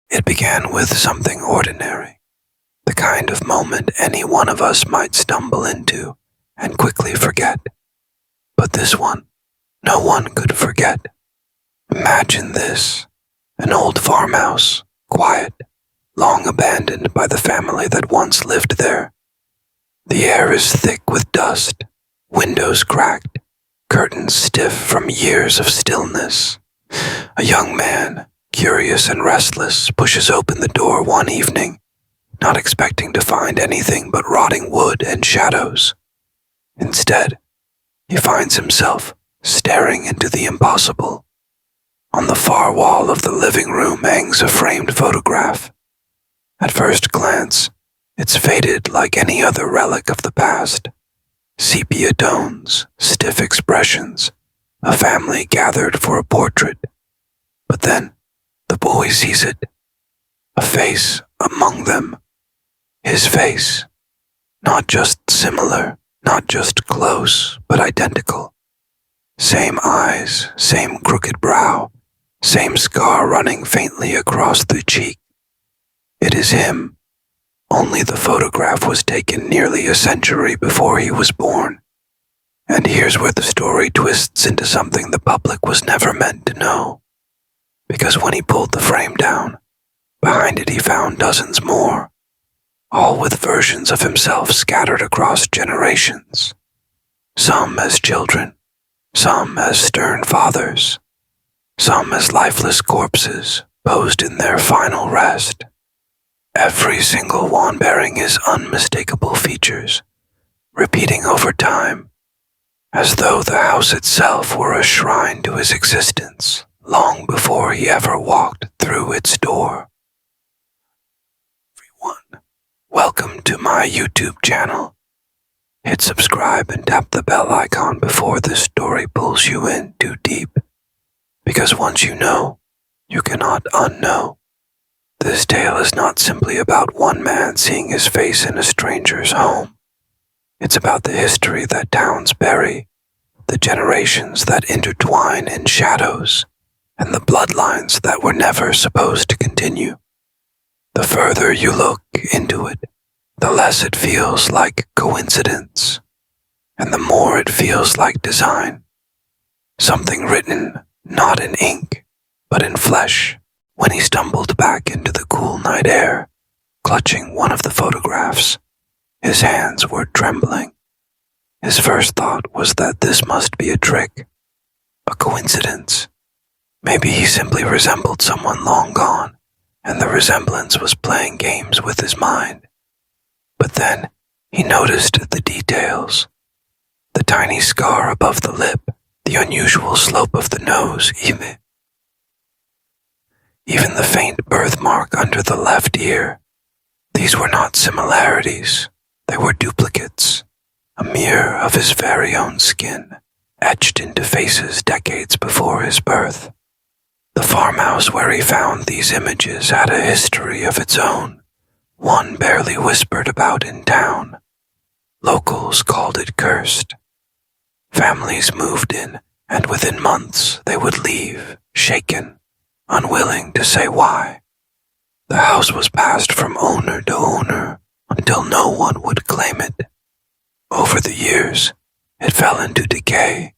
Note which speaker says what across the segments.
Speaker 1: It began with something ordinary, the kind of moment any one of us might stumble into and quickly forget. But this one, no one could forget. Imagine this, an old farmhouse, quiet, long abandoned by the family that once lived there. The air is thick with dust, windows cracked, curtains stiff from years of stillness. A young man, curious and restless, pushes open the door one evening, not expecting to find anything but rotting wood and shadows. Instead, he finds himself staring into the impossible. On the far wall of the living room hangs a framed photograph. At first glance, it's faded like any other relic of the past. Sepia tones, stiff expressions, a family gathered for a portrait. But then, the boy sees it. A face among them. His face. Not just similar, not just close, but identical. Same eyes, same crooked brow, same scar running faintly across the cheek. It is him. Only the photograph was taken nearly a century before he was born. And here's where the story twists into something the public was never meant to know. Because when he pulled the frame down, behind it he found dozens more, all with versions of himself scattered across generations. Some as children, some as stern fathers, some as lifeless corpses posed in their final rest. Every single one bearing his unmistakable features, repeating over time, as though the house itself were a shrine to his existence, long before he ever walked through its door. Everyone, welcome to my YouTube channel. Hit subscribe and tap the bell icon before this story pulls you in too deep, because once you know, you cannot unknow. This tale is not simply about one man seeing his face in a stranger's home. It's about the history that towns bury, the generations that intertwine in shadows, and the bloodlines that were never supposed to continue. The further you look into it, the less it feels like coincidence, and the more it feels like design. Something written not in ink, but in flesh. When he stumbled back into the cool night air, clutching one of the photographs, his hands were trembling. His first thought was that this must be a trick, a coincidence. Maybe he simply resembled someone long gone, and the resemblance was playing games with his mind. But then he noticed the details. The tiny scar above the lip, the unusual slope of the nose, even the faint birthmark under the left ear. These were not similarities, they were duplicates, a mirror of his very own skin, etched into faces decades before his birth. The farmhouse where he found these images had a history of its own, one barely whispered about in town. Locals called it cursed. Families moved in, and within months they would leave, shaken, unwilling to say why. The house was passed from owner to owner until no one would claim it. Over the years, it fell into decay,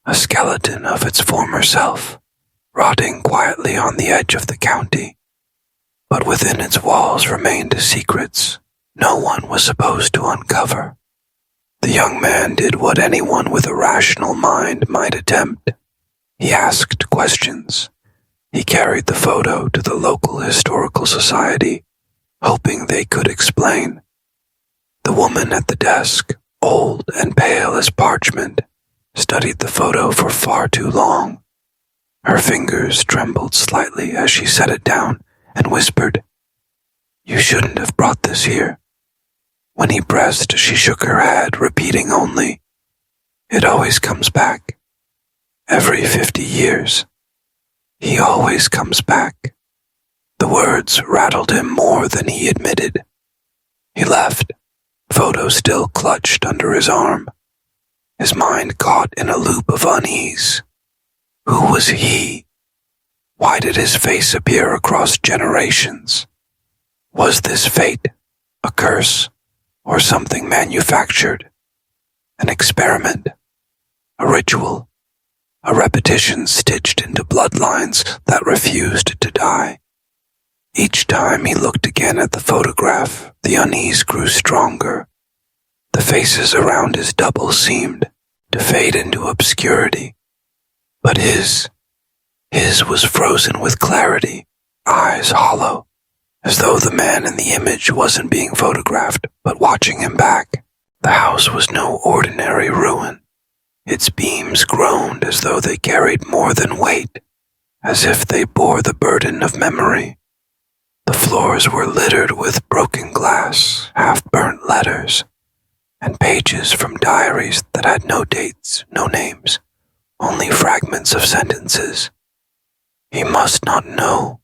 Speaker 1: a skeleton of its former self, rotting quietly on the edge of the county. But within its walls remained secrets no one was supposed to uncover. The young man did what anyone with a rational mind might attempt. He asked questions. He carried the photo to the local historical society, hoping they could explain. The woman at the desk, old and pale as parchment, studied the photo for far too long. Her fingers trembled slightly as she set it down and whispered, "You shouldn't have brought this here." When he pressed, she shook her head, repeating only, "It always comes back. Every 50 years. He always comes back." The words rattled him more than he admitted. He left, photo still clutched under his arm, his mind caught in a loop of unease. Who was he? Why did his face appear across generations? Was this fate, a curse, or something manufactured? An experiment, a ritual, a repetition stitched into bloodlines that refused to die. Each time he looked again at the photograph, the unease grew stronger. The faces around his double seemed to fade into obscurity. But his was frozen with clarity, eyes hollow, as though the man in the image wasn't being photographed, but watching him back. The house was no ordinary ruin. Its beams groaned as though they carried more than weight, as if they bore the burden of memory. The floors were littered with broken glass, half-burnt letters, and pages from diaries that had no dates, no names, only fragments of sentences. He must not know.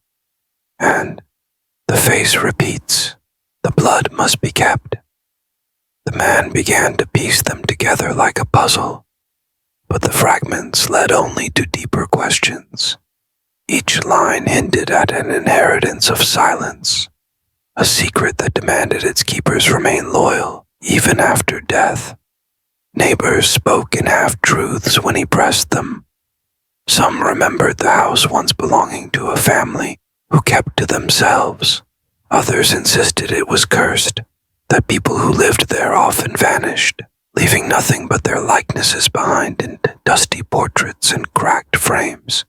Speaker 1: And the face repeats, the blood must be kept. The man began to piece them together like a puzzle, but the fragments led only to deeper questions. Each line hinted at an inheritance of silence, a secret that demanded its keepers remain loyal, even after death. Neighbors spoke in half-truths when he pressed them. Some remembered the house once belonging to a family who kept to themselves. Others insisted it was cursed, that people who lived there often vanished, leaving nothing but their likenesses behind in dusty portraits and cracked frames.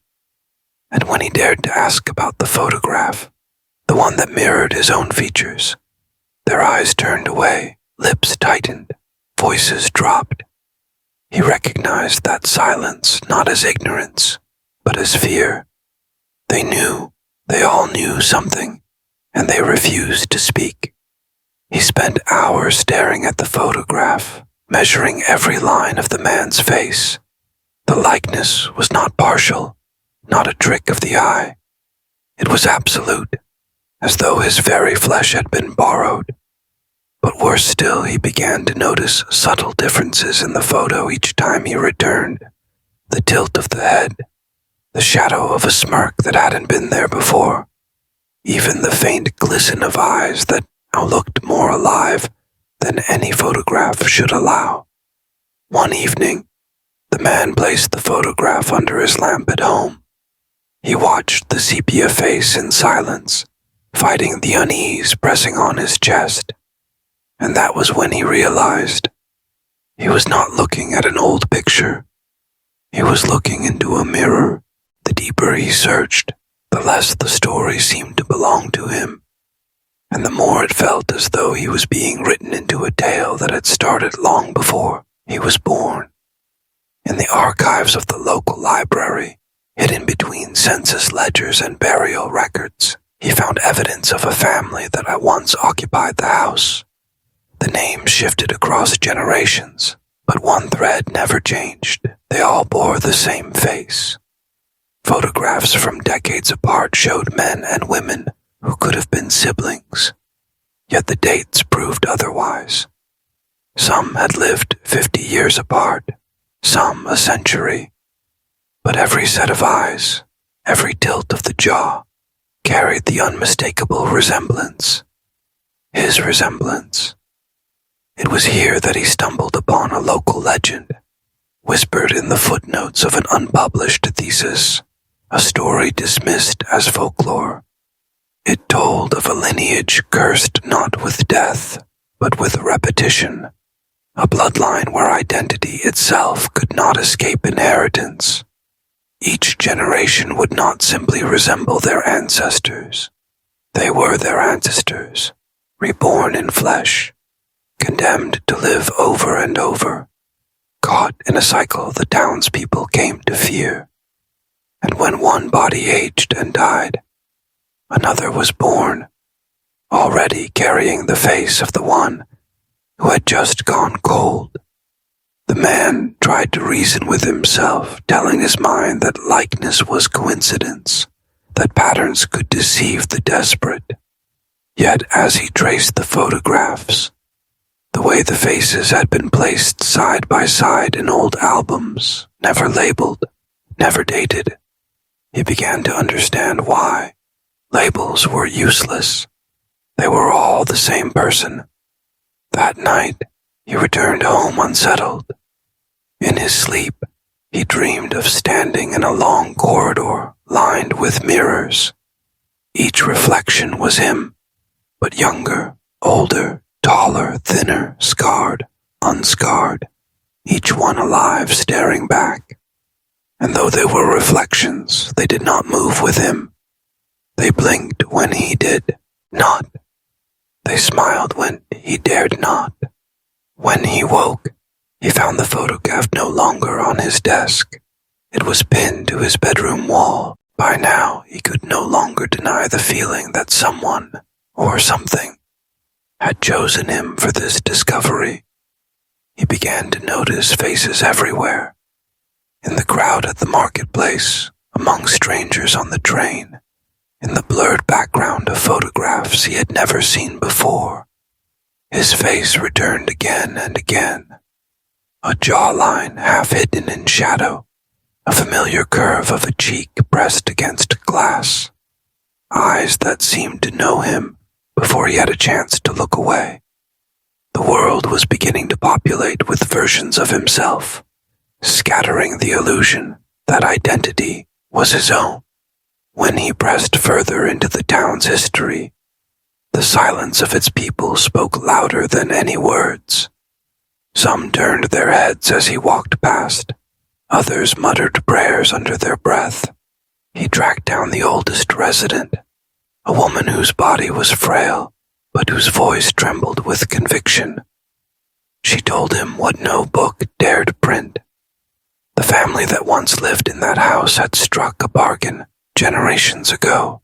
Speaker 1: And when he dared to ask about the photograph, the one that mirrored his own features, their eyes turned away, lips tightened, voices dropped. He recognized that silence not as ignorance, but as fear. They all knew something, and they refused to speak. He spent hours staring at the photograph, measuring every line of the man's face. The likeness was not partial, not a trick of the eye. It was absolute, as though his very flesh had been borrowed. But worse still, he began to notice subtle differences in the photo each time he returned. The tilt of the head, the shadow of a smirk that hadn't been there before, even the faint glisten of eyes that now looked more alive than any photograph should allow. One evening, the man placed the photograph under his lamp at home. He watched the sepia face in silence, fighting the unease pressing on his chest. And that was when he realized he was not looking at an old picture. He was looking into a mirror. The deeper he searched, the less the story seemed to belong to him, and the more it felt as though he was being written into a tale that had started long before he was born. In the archives of the local library, hidden between census ledgers and burial records, he found evidence of a family that had once occupied the house. The names shifted across generations, but one thread never changed. They all bore the same face. Photographs from decades apart showed men and women who could have been siblings, yet the dates proved otherwise. Some had lived 50 years apart, some a century, but every set of eyes, every tilt of the jaw, carried the unmistakable resemblance. His resemblance. It was here that he stumbled upon a local legend, whispered in the footnotes of an unpublished thesis, a story dismissed as folklore. It told of a lineage cursed not with death, but with repetition, a bloodline where identity itself could not escape inheritance. Each generation would not simply resemble their ancestors. They were their ancestors, reborn in flesh, condemned to live over and over, caught in a cycle the townspeople came to fear. And when one body aged and died, another was born, already carrying the face of the one who had just gone cold. The man tried to reason with himself, telling his mind that likeness was coincidence, that patterns could deceive the desperate. Yet as he traced the photographs, the way the faces had been placed side by side in old albums, never labeled, never dated, he began to understand why. Labels were useless. They were all the same person. That night, he returned home unsettled. In his sleep, he dreamed of standing in a long corridor lined with mirrors. Each reflection was him, but younger, older, taller, thinner, scarred, unscarred, each one alive staring back. And though they were reflections, they did not move with him. They blinked when he did not. They smiled when he dared not. When he woke, he found the photograph no longer on his desk. It was pinned to his bedroom wall. By now, he could no longer deny the feeling that someone, or something, had chosen him for this discovery. He began to notice faces everywhere. In the crowd at the marketplace, among strangers on the train, in the blurred background of photographs he had never seen before. His face returned again and again. A jawline half hidden in shadow, a familiar curve of a cheek pressed against glass, eyes that seemed to know him before he had a chance to look away. The world was beginning to populate with versions of himself, scattering the illusion that identity was his own. When he pressed further into the town's history, the silence of its people spoke louder than any words. Some turned their heads as he walked past. Others muttered prayers under their breath. He tracked down the oldest resident, a woman whose body was frail, but whose voice trembled with conviction. She told him what no book dared print. The family that once lived in that house had struck a bargain generations ago,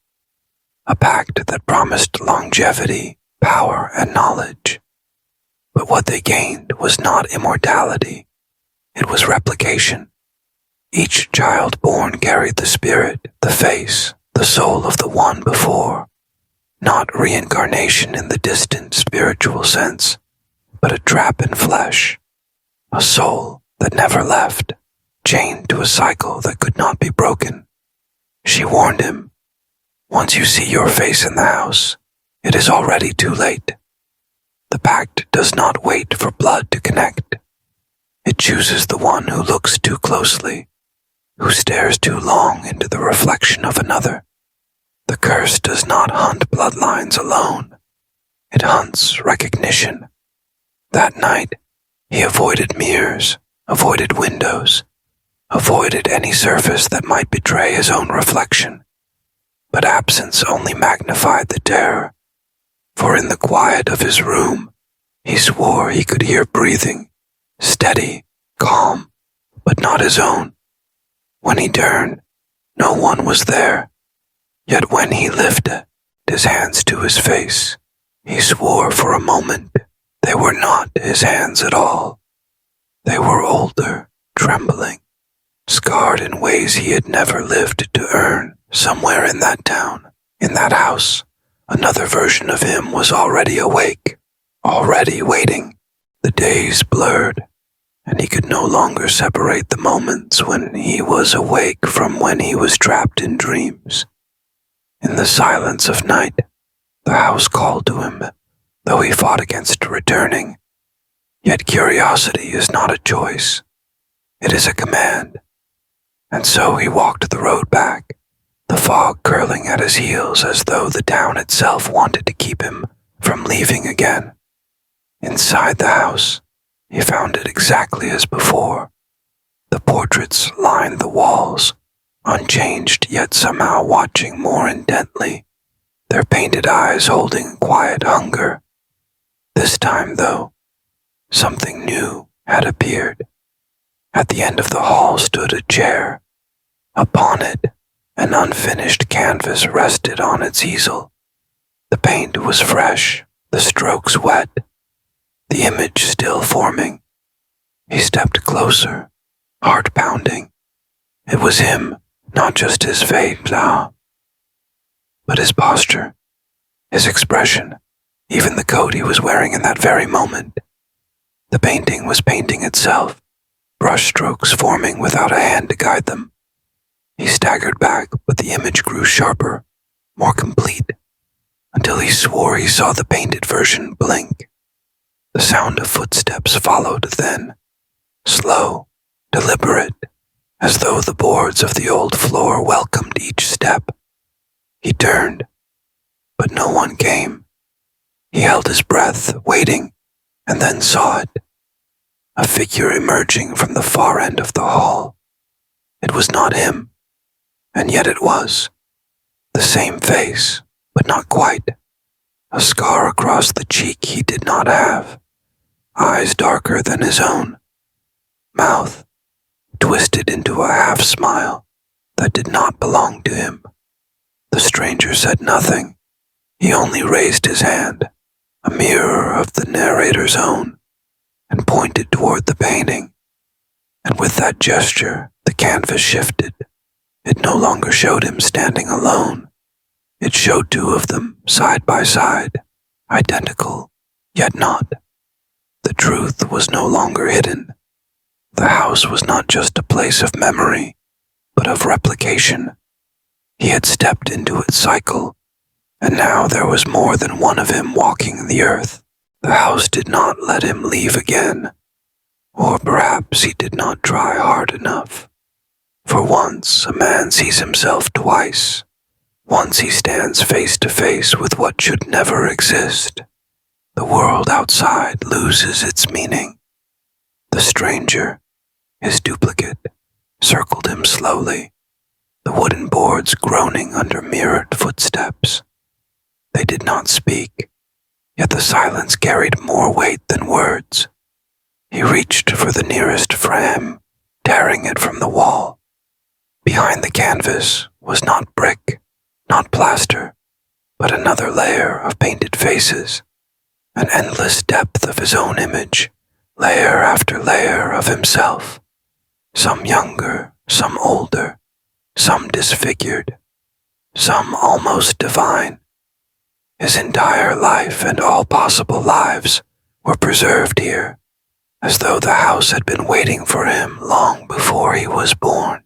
Speaker 1: a pact that promised longevity, power, and knowledge. But what they gained was not immortality, it was replication. Each child born carried the spirit, the face, the soul of the one before, not reincarnation in the distant spiritual sense, but a trap in flesh, a soul that never left, chained to a cycle that could not be broken. She warned him, once you see your face in the house, it is already too late. The pact does not wait for blood to connect. It chooses the one who looks too closely, who stares too long into the reflection of another. The curse does not hunt bloodlines alone. It hunts recognition. That night, he avoided mirrors, avoided windows, avoided any surface that might betray his own reflection. But absence only magnified the terror, for in the quiet of his room, he swore he could hear breathing, steady, calm, but not his own. When he turned, no one was there, yet when he lifted his hands to his face, he swore for a moment they were not his hands at all. They were older, trembling, scarred in ways he had never lived to earn. Somewhere in that town, in that house, another version of him was already awake, already waiting. The days blurred, and he could no longer separate the moments when he was awake from when he was trapped in dreams. In the silence of night, the house called to him, though he fought against returning. Yet curiosity is not a choice. It is a command. And so he walked the road back, the fog curling at his heels as though the town itself wanted to keep him from leaving again. Inside the house, he found it exactly as before. The portraits lined the walls, unchanged yet somehow watching more intently, their painted eyes holding quiet hunger. This time, though, something new had appeared. At the end of the hall stood a chair. Upon it, an unfinished canvas rested on its easel. The paint was fresh, the strokes wet, the image still forming. He stepped closer, heart pounding. It was him, not just his face, but his posture, his expression, even the coat he was wearing in that very moment. The painting was painting itself, brushstrokes forming without a hand to guide them. He staggered back, but the image grew sharper, more complete, until he swore he saw the painted version blink. The sound of footsteps followed then, slow, deliberate, as though the boards of the old floor welcomed each step. He turned, but no one came. He held his breath, waiting, and then saw it. A figure emerging from the far end of the hall. It was not him, and yet it was. The same face, but not quite. A scar across the cheek he did not have. Eyes darker than his own. Mouth twisted into a half-smile that did not belong to him. The stranger said nothing. He only raised his hand, a mirror of the narrator's own, and pointed toward the painting. And with that gesture, the canvas shifted. It no longer showed him standing alone. It showed two of them, side by side, identical, yet not. The truth was no longer hidden. The house was not just a place of memory, but of replication. He had stepped into its cycle, and now there was more than one of him walking the earth. The house did not let him leave again, or perhaps he did not try hard enough. For once a man sees himself twice. Once he stands face to face with what should never exist. The world outside loses its meaning. The stranger, his duplicate, circled him slowly, the wooden boards groaning under mirrored footsteps. They did not speak, yet the silence carried more weight than words. He reached for the nearest frame, tearing it from the wall. Behind the canvas was not brick, not plaster, but another layer of painted faces, an endless depth of his own image, layer after layer of himself, some younger, some older, some disfigured, some almost divine. His entire life and all possible lives were preserved here, as though the house had been waiting for him long before he was born.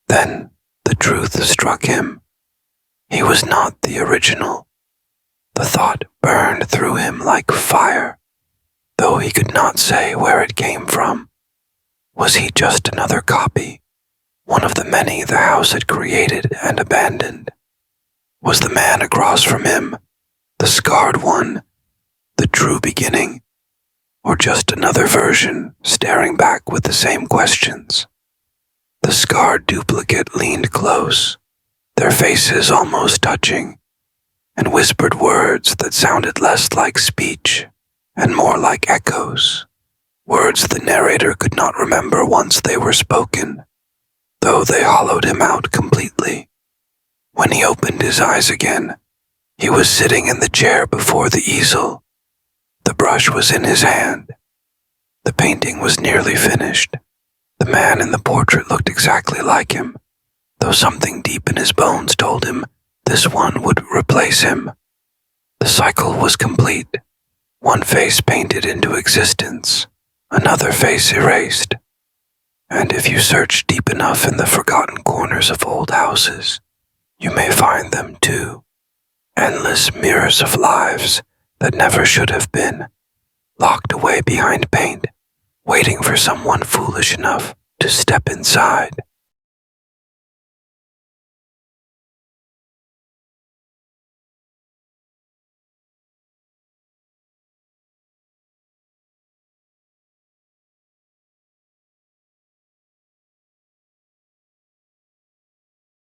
Speaker 1: Then the truth struck him. He was not the original. The thought burned through him like fire, though he could not say where it came from. Was he just another copy, one of the many the house had created and abandoned? Was the man across from him, the scarred one, the true beginning, or just another version staring back with the same questions? The scarred duplicate leaned close, their faces almost touching, and whispered words that sounded less like speech and more like echoes, words the narrator could not remember once they were spoken, though they hollowed him out completely. When he opened his eyes again, he was sitting in the chair before the easel. The brush was in his hand. The painting was nearly finished. The man in the portrait looked exactly like him, though something deep in his bones told him this one would replace him. The cycle was complete. One face painted into existence, another face erased. And if you search deep enough in the forgotten corners of old houses, you may find them too. Endless mirrors of lives that never should have been, locked away behind paint, waiting for someone foolish enough to step inside.